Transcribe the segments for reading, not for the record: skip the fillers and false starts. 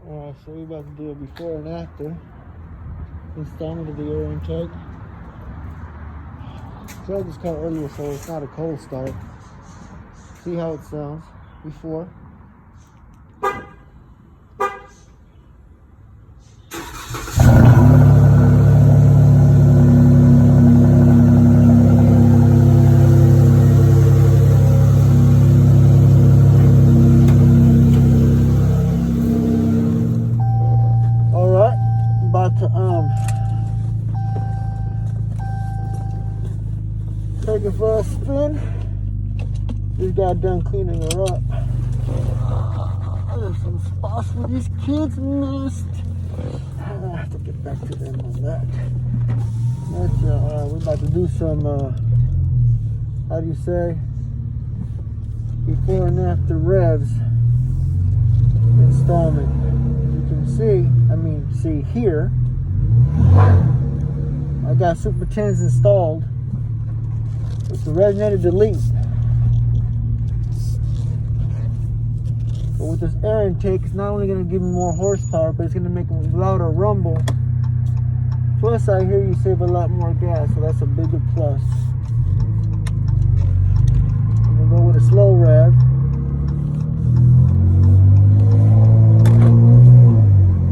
Alright, so we're about to do a before and after installment of the air intake. Started this car earlier, so it's not a cold start. See how it sounds before. Take it for a spin. Just got done cleaning her up. There's some spots where these kids missed. I have to get back to them on that. We're about to do some, how do you say, before and after revs installment. You can see here, I got Super 10s installed with the resonator delete. But with this air intake, it's not only going to give me more horsepower, but it's going to make a louder rumble. Plus, I hear you save a lot more gas, so that's a bigger plus. I'm going to go with a slow rev.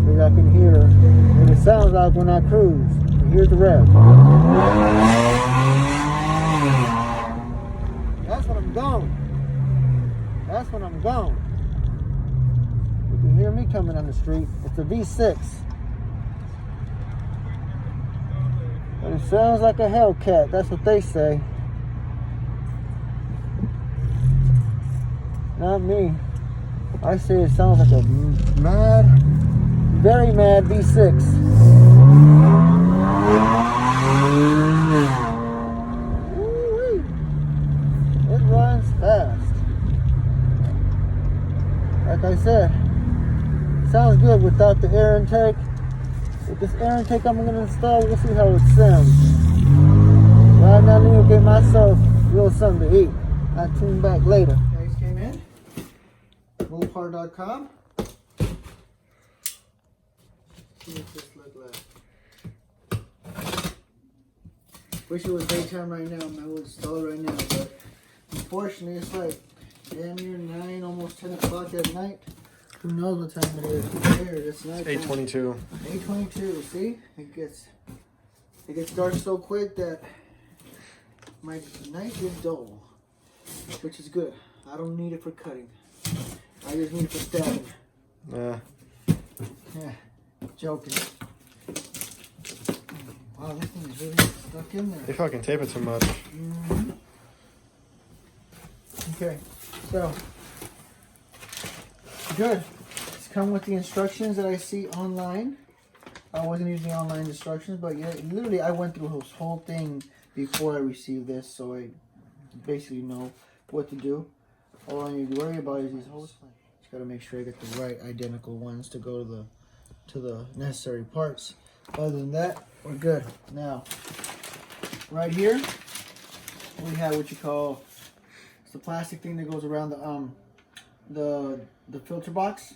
So y'all can hear what it sounds like when I cruise. Here's the rev. That's when I'm gone. That's when I'm gone. You can hear me coming on the street. It's a V6. But it sounds like a Hellcat. That's what they say. Not me. I say it sounds like a mad, very mad V6. It runs fast. Like I said, sounds good without the air intake. With this air intake I'm going to install, we'll see how it sounds. Right now, I need to get myself a little something to eat. I'll tune back later. Guys came in. Mopar.com. See what this look like. Wish it was daytime right now. I would install it right now, but unfortunately, it's like damn near 9, almost 10 o'clock at night. Who knows what time it is? There, it's night. 8:22. 8:22. See, it gets dark so quick that my night is dull, which is good. I don't need it for cutting. I just need it for stabbing. Yeah, joking. Wow, this thing is really stuck in there. They fucking tape it too much. Mm-hmm. Okay, so good. It's come with the instructions that I see online. I wasn't using online instructions, but yeah, literally I went through this whole thing before I received this, so I basically know what to do. All I need to worry about is these holes. Just gotta make sure I get the right identical ones to go to the necessary parts. Other than that, we're good. Now, right here, we have what you call, it's the plastic thing that goes around the filter box.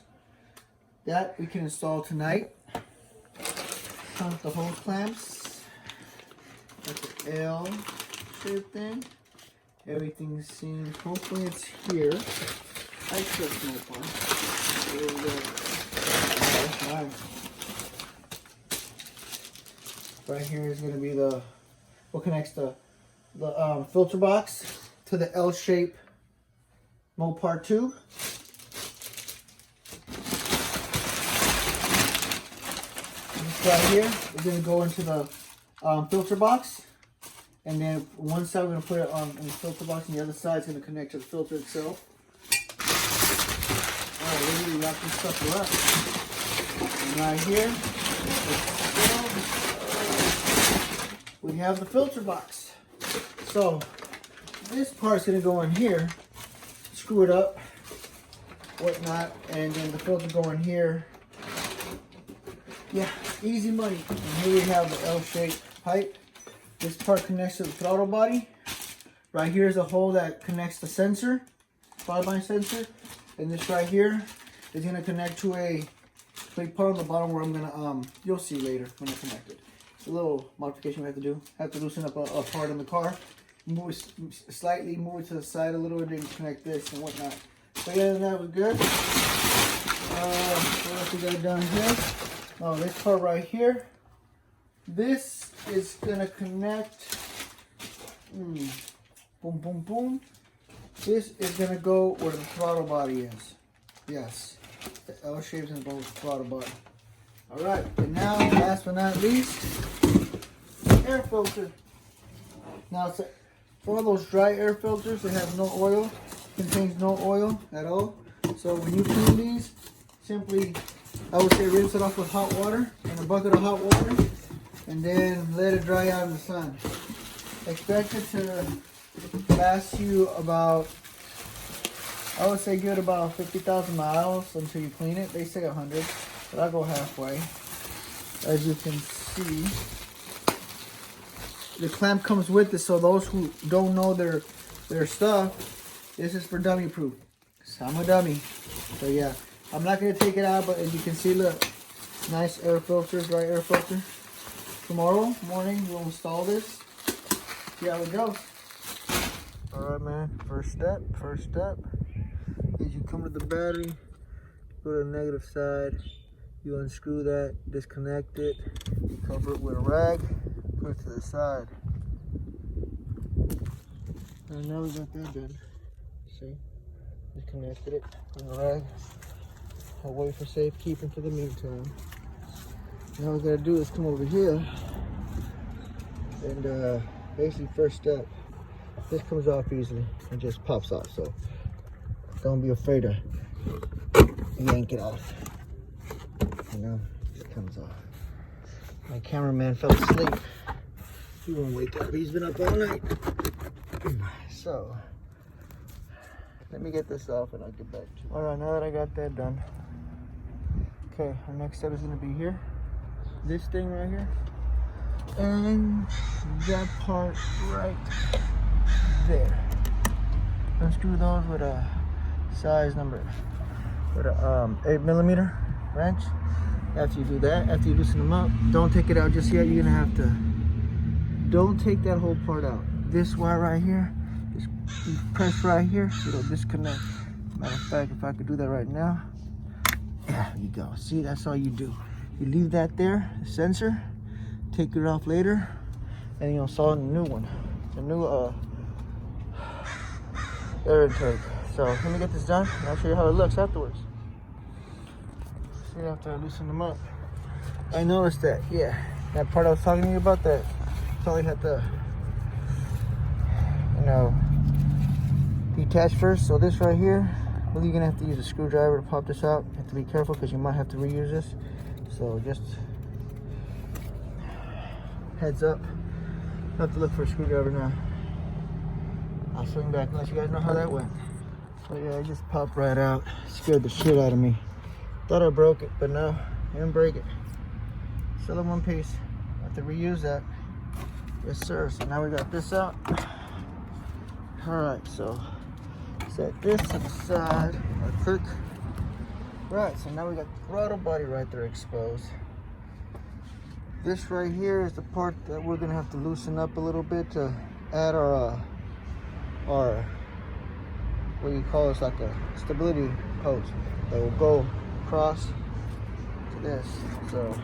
That we can install tonight. Comes with the hose clamps. That's the L-shaped thing. Everything seems, hopefully it's here. I trust Mopar. There we go. Oh, that's nice. Right here is going to be what connects the filter box to the L-shaped Mopar tube. This right here is going to go into the filter box, and then one side we're going to put it in the filter box, and the other side is going to connect to the filter itself. Alright, we're going to wrap this sucker up. And right here, we have the filter box. So this part's going to go in here, screw it up, whatnot, and then the filter go in here. Yeah, easy money. And here we have the L-shaped pipe. This part connects to the throttle body. Right here is a hole that connects the sensor, throttle body sensor. And this right here is going to connect to a plate part on the bottom where I'm gonna you'll see later when I connect it. It's a little modification we have to do. Have to loosen up a part in the car, move it slightly, move it to the side a little bit, and connect this and whatnot. So yeah, that was good. What else we got down here? Oh, this part right here. This is gonna connect. Boom, boom, boom. This is gonna go where the throttle body is. Yes, the L shapes in both throttle body. All right, and now last but not least, air filter. Now it's for all those dry air filters that have no oil, contains no oil at all. So when you clean these, simply, I would say rinse it off with hot water, in a bucket of hot water, and then let it dry out in the sun. Expect it to last you about, I would say good about 50,000 miles until you clean it. They say 100, but I'll go halfway. As you can see, the clamp comes with it, so those who don't know their stuff, this is for dummy proof. I'm a dummy. So yeah, I'm not going to take it out, but as you can see, look, nice air filter, dry air filter. Tomorrow morning, we'll install this. See how it goes. Alright man, first step is you come to the battery, go to the negative side, you unscrew that, disconnect it, you cover it with a rag, put it to the side. And now we got that done. See? Disconnected it from the rag. I'll wait for safekeeping for the meantime. Now what we gotta do is come over here and basically first step, this comes off easily and just pops off, so don't be afraid to yank it off. You know, it comes off. My cameraman fell asleep. He won't wake up. He's been up all night. So let me get this off and I'll get back to you. All right, now that I got that done, okay, our next step is gonna be here. This thing right here, and that part right there. Unscrew those with a size number, with a 8mm wrench. After you do that, after you loosen them up, don't take it out just yet. You're gonna have to, don't take that whole part out. This wire right here, just press right here, it'll disconnect. Matter of fact, if I could do that right now, there you go. See, that's all you do. You leave that there, the sensor, take it off later, and you'll install a new one, the new air intake. So let me get this done, and I'll show you how it looks afterwards. See, after I loosen them up, I noticed that, yeah, that part I was talking to you about, that probably had to, you know, detach first. So this right here, really you're gonna have to use a screwdriver to pop this out. You have to be careful because you might have to reuse this. So just heads up. I have to look for a screwdriver now. I'll swing back and let you guys know how that went. But yeah, it just popped right out. Scared the shit out of me. Thought I broke it, but no, I didn't break it. Still in one piece. I have to reuse that. Yes sir, so now we got this out. Alright, so set this to the side, a click. Right, so now we got the throttle body right there exposed. This right here is the part that we're gonna have to loosen up a little bit to add our what do you call it? It's like a stability post that will go across to this. So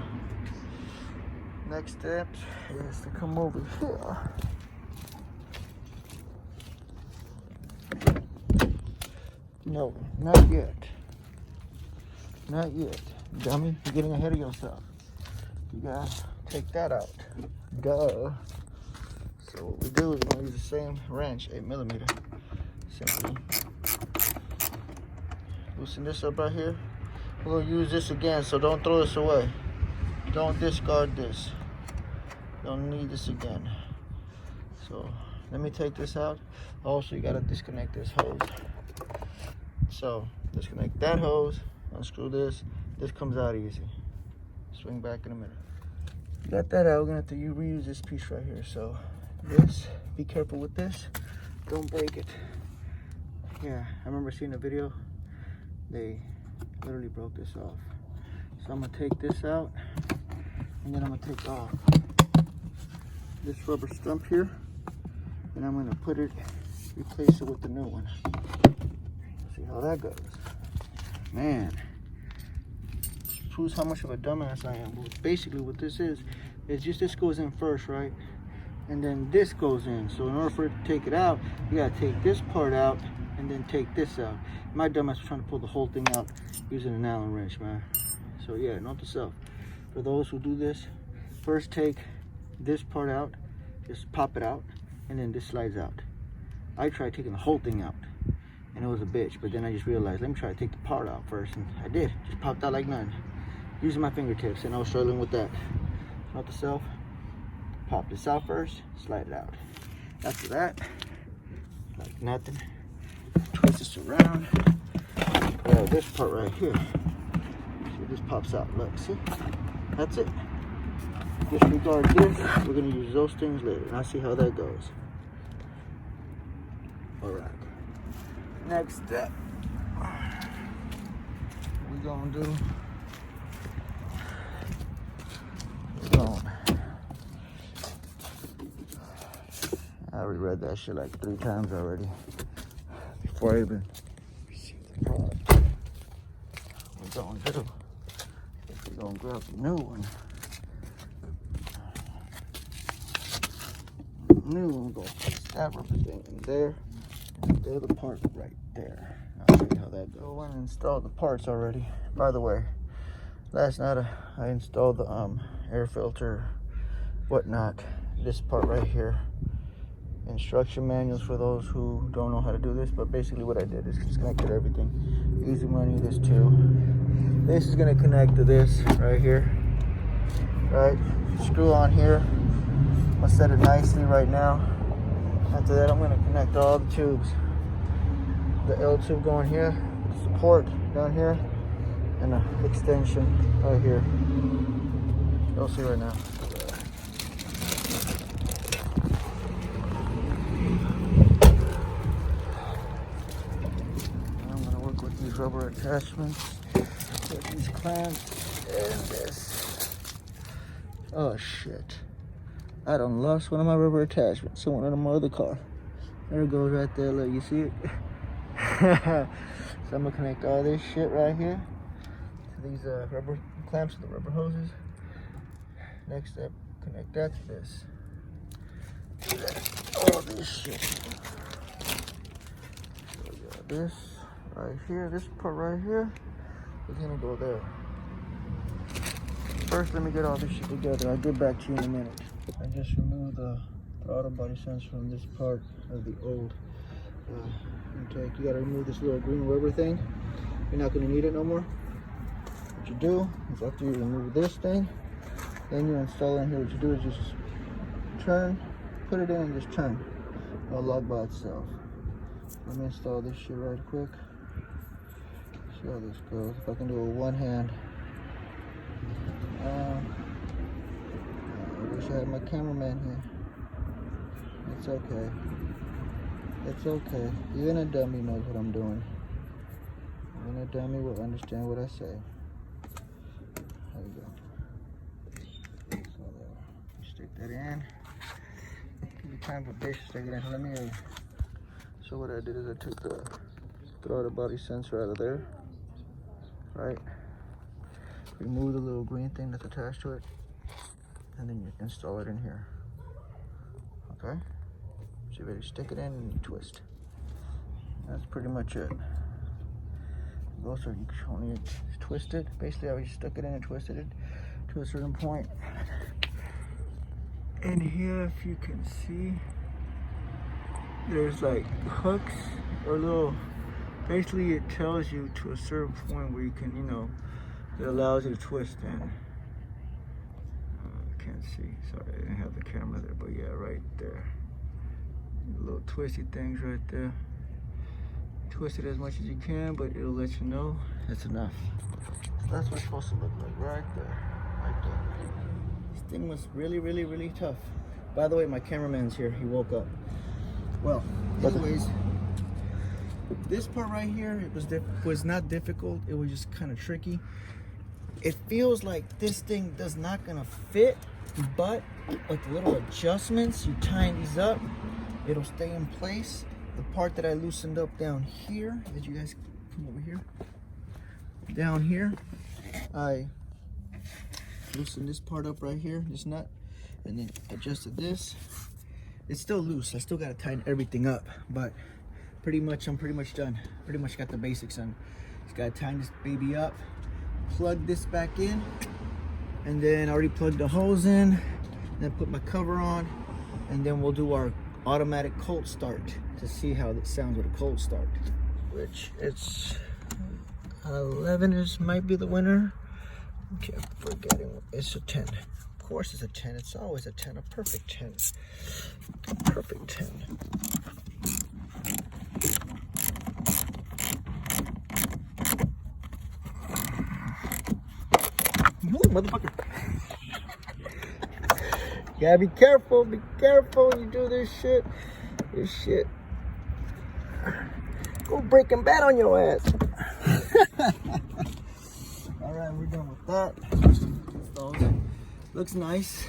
next step is to come over here. No, not yet. Not yet. Dummy, you're getting ahead of yourself. You gotta take that out. Duh. So what we do is we're gonna use the same wrench, 8mm. Simply loosen this up right here. We're gonna use this again, so don't throw this away. Don't discard this. Don't need this again. So let me take this out. Also, you gotta disconnect this hose. So disconnect that hose, unscrew this. This comes out easy. Swing back in a minute. Got that out. We're gonna have to reuse this piece right here. So this, be careful with this. Don't break it. Yeah, I remember seeing a video. They literally broke this off. So I'm gonna take this out, and then I'm gonna take off this rubber stump here, and I'm gonna put it, replace it with the new one. See how that goes. Man, this proves how much of a dumbass I am. Basically what this is just this goes in first, right? And then this goes in. So in order for it to take it out, you gotta take this part out and then take this out. My dumbass was trying to pull the whole thing out using an Allen wrench, man. So yeah, note to self. For those who do this, first take this part out, just pop it out, and then this slides out. I tried taking the whole thing out, and it was a bitch, but then I just realized, let me try to take the part out first, and I did. Just popped out like none, using my fingertips, and I was struggling with that. Note to self, pop this out first, slide it out. After that, like nothing, twist this around, grab this part right here. See, this pops out, look, see? That's it. Disregard this, we're gonna use those things later, and I'll see how that goes. All right, next step, we're gonna do, I already read that shit like 3 times already before I even received the product. We're gonna do, we're gonna grab the new one. New one, go place that rubber thing in there, and the other part right there. I'll show you how that goes. I installed the parts already. By the way, last night I installed the air filter, whatnot. This part right here. Instruction manuals for those who don't know how to do this, but basically what I did is just connected everything. Easy money, this too. This is gonna connect to this right here. Right? Screw on here. I'm gonna set it nicely right now. After that, I'm gonna connect all the tubes. The L tube going here, support down here, and an extension right here. You'll see right now. I'm gonna work with these rubber attachments, with these clamps, and this. Oh shit. I done lost one of my rubber attachments in one of my other car. There it goes right there, look, you see it? So I'm gonna connect all this shit right here to these rubber clamps, the rubber hoses. Next step, connect that to this. All this shit. So we got this right here, this part right here is gonna go there. First, let me get all this shit together. I'll get back to you in a minute. I just removed the throttle body sensor from this part of the old intake. You gotta remove this little green rubber thing. You're not gonna need it no more. What you do is after you remove this thing, then you install it in here. What you do is just turn, put it in and just turn. It'll lock by itself. Let me install this shit right quick. See how this goes. If I can do it with one hand. I wish I had my cameraman here. It's okay. It's okay. Even a dummy knows what I'm doing. Even a dummy will understand what I say. There we go. So there. You stick that in. Give me time for base to stick it in. Let me. So what I did is I took the throttle body sensor out of there. Right. Remove the little green thing that's attached to it, and then you install it in here. Okay? So you ready to stick it in and you twist. That's pretty much it. Also, you can only twist it. Basically, I just stuck it in and twisted it to a certain point. And here, if you can see, there's like hooks or little, basically it tells you to a certain point where you can, you know, it allows you to twist in. I can't see, sorry, I didn't have the camera there, but yeah, right there. Little twisty things right there. Twist it as much as you can, but it'll let you know it's enough. So that's what it's supposed to look like, right there, right there. This thing was really, really, really tough. By the way, my cameraman's here, he woke up. Well, anyways, this part right here, it was not difficult, it was just kind of tricky. it feels like this thing does not gonna fit, but with little adjustments, you tighten these up, it'll stay in place. The part that I loosened up down here, that you guys come over here, down here, I loosened this part up right here, this nut, and then adjusted this. It's still loose, I still gotta tighten everything up, but I'm pretty much done. Pretty much got the basics done. Just gotta tighten this baby up, plug this back in, and then I already plugged the hose in, then put my cover on, and then we'll do our automatic cold start to see how it sounds with a cold start. Which it's 11 is might be the winner. Okay, I'm forgetting, it's a 10. Of course it's a 10, it's always a 10, a perfect 10. A perfect 10. Ooh, motherfucker. You gotta be careful when you do this shit. Go Breaking Bad on your ass. Alright, we're done with that. Looks nice.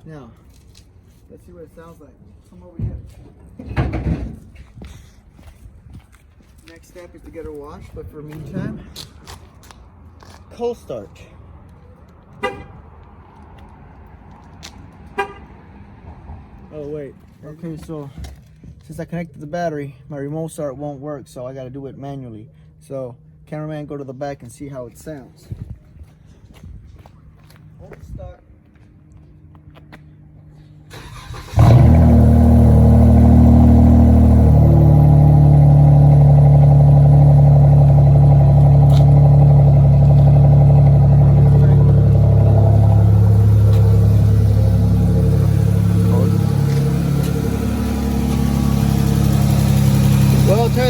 Now, let's see what it sounds like. Come over here. Next step is to get her washed, but for the meantime, cold start. Oh wait. Okay, so since I connected the battery, my remote start won't work, so I gotta do it manually. So, cameraman, go to the back and see how it sounds. Hold start.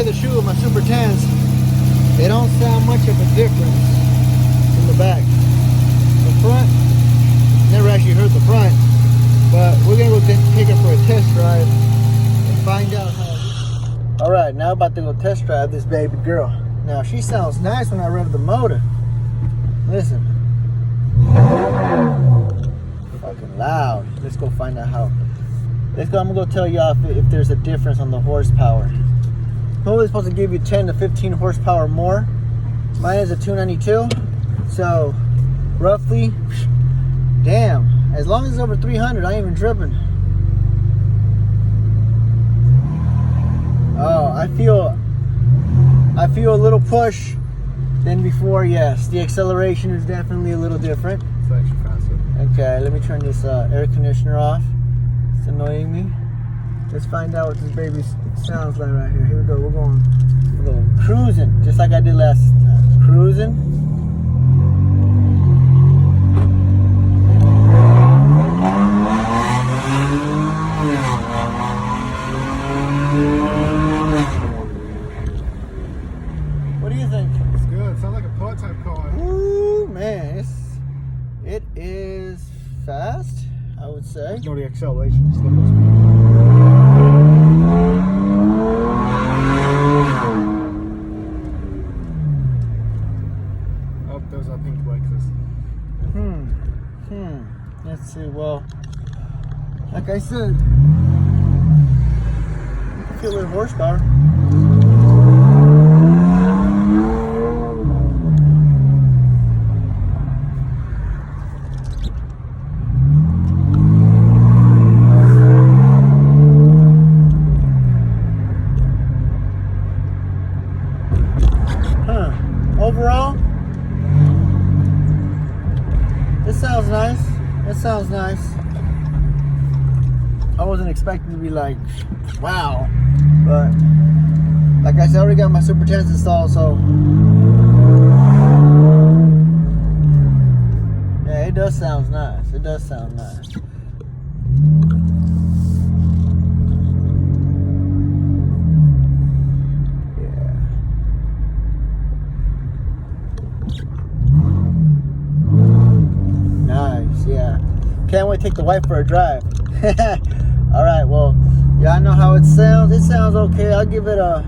The shoe of my Super 10s, they don't sound much of a difference in the back. The front, never actually heard the front, but we're gonna go take it for a test drive and find out how. All right, now about to go test drive this baby girl. Now she sounds nice when I rev the motor. Listen, fucking loud. Let's go find out how. I'm gonna go tell y'all if there's a difference on the horsepower. Probably supposed to give you 10 to 15 horsepower more. Mine is a 292, so roughly, damn, as long as it's over 300, I ain't even tripping. Oh, I feel a little push than before. Yes, the acceleration is definitely a little different. It's actually faster. Okay, let me turn this air conditioner off. It's annoying me. Let's find out what this baby sounds like right here. Here we go. We're going cruising, just like I did last time. Cruising. What do you think? It's good. It sounds like a prototype car. Ooh, man, it is fast, I would say. There's no the acceleration. It's like those are pink Lexus. Let's see. Well, like I said, you can feel a little horsepower. Overall, it sounds nice. It sounds nice. I wasn't expecting to be like, wow. But, like I said, I already got my Super 10s installed, so. Yeah, it does sound nice. It does sound nice. Yeah, can't wait to take the wife for a drive. All right, well, yeah, I know how it sounds. It sounds okay. I'll give it a,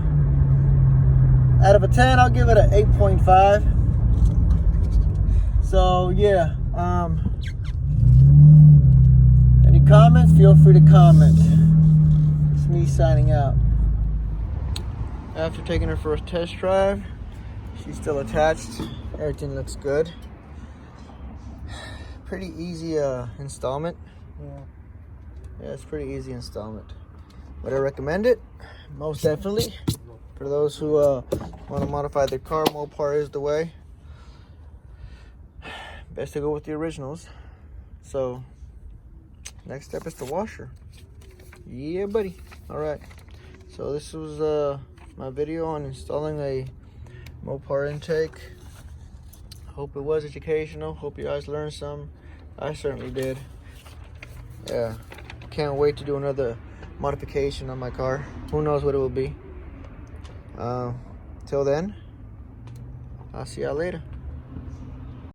out of a 10, I'll give it an 8.5. So yeah, any comments? Feel free to comment. It's me signing out. After taking her first test drive, she's still attached. Everything looks good. Pretty easy installment. Yeah, it's pretty easy installment. Would I recommend it? Most definitely. For those who want to modify their car, Mopar is the way. Best to go with the originals. So, next step is the washer. Yeah, buddy. All right. So this was my video on installing a Mopar intake. Hope it was educational. Hope you guys learned some. I certainly did. Yeah. Can't wait to do another modification on my car. Who knows what it will be. Till then, I'll see y'all later.